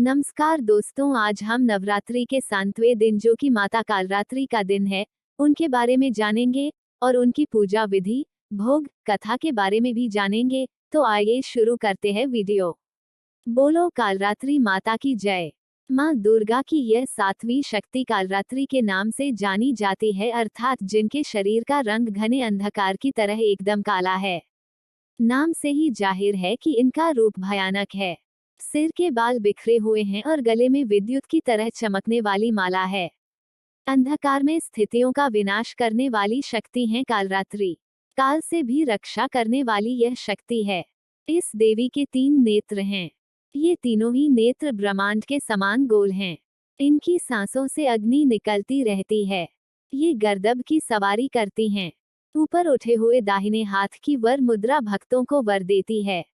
नमस्कार दोस्तों, आज हम नवरात्रि के 7वें दिन जो कि माता कालरात्रि का दिन है, उनके बारे में जानेंगे और उनकी पूजा विधि, भोग, कथा के बारे में भी जानेंगे। तो आइए शुरू करते हैं वीडियो। बोलो कालरात्रि माता की जय। माँ दुर्गा की यह 7वीं शक्ति कालरात्रि के नाम से जानी जाती है, अर्थात जिनके शरीर का रंग घने अंधकार की तरह एकदम काला है। नाम से ही जाहिर है कि इनका रूप भयानक है। सिर के बाल बिखरे हुए हैं और गले में विद्युत की तरह चमकने वाली माला है। अंधकार में स्थितियों का विनाश करने वाली शक्ति है कालरात्रि। काल से भी रक्षा करने वाली यह शक्ति है। इस देवी के 3 नेत्र हैं। ये तीनों ही नेत्र ब्रह्मांड के समान गोल हैं। इनकी सांसों से अग्नि निकलती रहती है। ये गर्दभ की सवारी करती हैं। ऊपर उठे हुए दाहिने हाथ की वर मुद्रा भक्तों को वर देती है।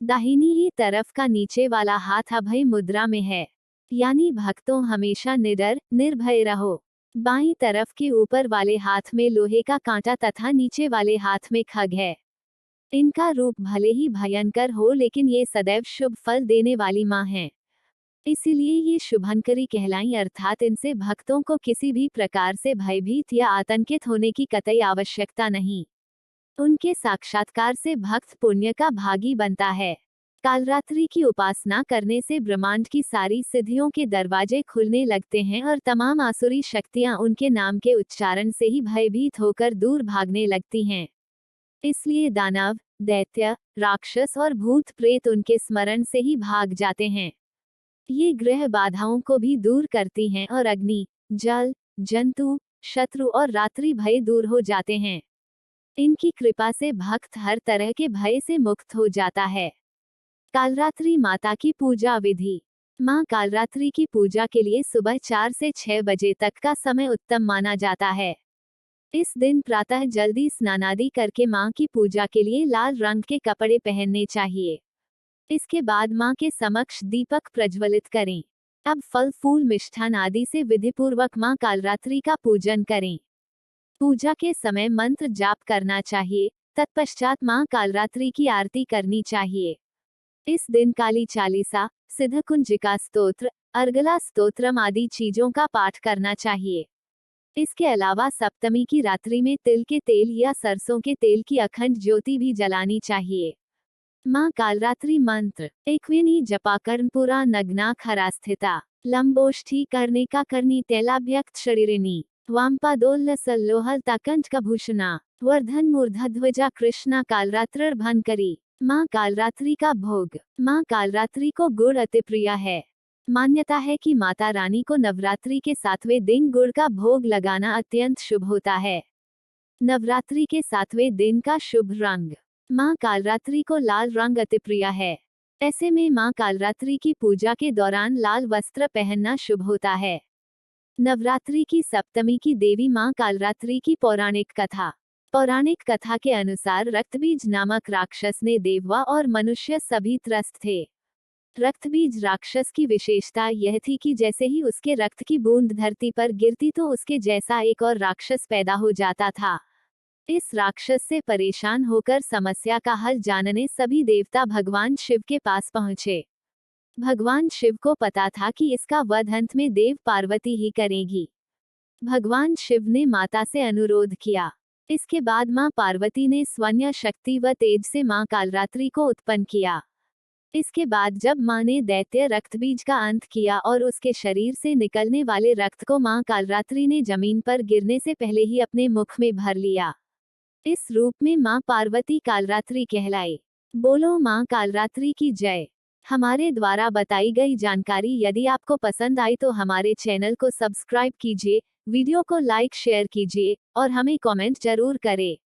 दाहिनी ही तरफ का नीचे वाला हाथ अभय मुद्रा में है, यानी भक्तों हमेशा निडर निर्भय रहो। बाईं तरफ के ऊपर वाले हाथ में लोहे का कांटा तथा नीचे वाले हाथ में खग है। इनका रूप भले ही भयंकर हो, लेकिन ये सदैव शुभ फल देने वाली माँ हैं। इसीलिए ये शुभंकरी कहलाई, अर्थात इनसे भक्तों को किसी भी प्रकार से भयभीत या आतंकित होने की कतई आवश्यकता नहीं। उनके साक्षात्कार से भक्त पुण्य का भागी बनता है। कालरात्रि की उपासना करने से ब्रह्मांड की सारी सिद्धियों के दरवाजे खुलने लगते हैं और तमाम आसुरी शक्तियां उनके नाम के उच्चारण से ही भयभीत होकर दूर भागने लगती हैं। इसलिए दानव, दैत्य, राक्षस और भूत प्रेत उनके स्मरण से ही भाग जाते हैं। ये ग्रह बाधाओं को भी दूर करती हैं और अग्नि, जल, जंतु, शत्रु और रात्रि भय दूर हो जाते हैं। इनकी कृपा से भक्त हर तरह के भय से मुक्त हो जाता है। कालरात्रि माता की पूजा विधि। माँ कालरात्रि की पूजा के लिए सुबह 4 से 6 बजे तक का समय उत्तम माना जाता है। इस दिन प्रातः जल्दी स्नानादि करके माँ की पूजा के लिए लाल रंग के कपड़े पहनने चाहिए। इसके बाद माँ के समक्ष दीपक प्रज्वलित करें। अब फल फूल मिष्ठान आदि से विधिपूर्वक माँ कालरात्रि का पूजन करें। पूजा के समय मंत्र जाप करना चाहिए। तत्पश्चात माँ कालरात्रि की आरती करनी चाहिए। इस दिन काली चालीसा, सिद्धकुंजिका स्तोत्र, अर्गला स्तोत्रम आदि चीजों का पाठ करना चाहिए। इसके अलावा सप्तमी की रात्रि में तिल के तेल या सरसों के तेल की अखंड ज्योति भी जलानी चाहिए। माँ कालरात्रि मंत्र। एकविनी जपा कर्णपुरा नग्ना खरास्थिता लंबोष्ठी कर्णिका कर्णी तैलाभ्यक्त शरीरिणी वामपादोल्ल सल्लोहल ताकंठकभूषणा वर्धन मूर्धध्वजा कृष्णा कालरात्रिर्भंकरी। माँ कालरात्रि का भोग। माँ कालरात्रि को गुड़ अति प्रिय है। मान्यता है कि माता रानी को नवरात्रि के 7वें दिन गुड़ का भोग लगाना अत्यंत शुभ होता है। नवरात्रि के 7वें दिन का शुभ रंग। माँ कालरात्रि को लाल रंग अति प्रिय है। ऐसे में माँ कालरात्रि की पूजा के दौरान लाल वस्त्र पहनना शुभ होता है। नवरात्रि की सप्तमी की देवी माँ कालरात्रि की पौराणिक कथा। पौराणिक कथा के अनुसार रक्तबीज नामक राक्षस ने देववा और मनुष्य सभी त्रस्त थे। रक्तबीज राक्षस की विशेषता यह थी कि जैसे ही उसके रक्त की बूंद धरती पर गिरती तो उसके जैसा एक और राक्षस पैदा हो जाता था। इस राक्षस से परेशान होकर समस्या का हल जानने सभी देवता भगवान शिव के पास पहुंचे। भगवान शिव को पता था कि इसका वध अंत में देव पार्वती ही करेगी। भगवान शिव ने माता से अनुरोध किया। इसके बाद मां पार्वती ने स्वर्ण शक्ति व तेज से मां कालरात्रि को उत्पन्न किया। इसके बाद जब मां ने दैत्य रक्तबीज का अंत किया और उसके शरीर से निकलने वाले रक्त को मां कालरात्रि ने जमीन पर गिरने से पहले ही अपने मुख में भर लिया। इस रूप में मां पार्वती कालरात्रि कहलाई। बोलो मां कालरात्रि की जय। हमारे द्वारा बताई गई जानकारी यदि आपको पसंद आई तो हमारे चैनल को सब्सक्राइब कीजिए, वीडियो को लाइक शेयर कीजिए और हमें कमेंट जरूर करें।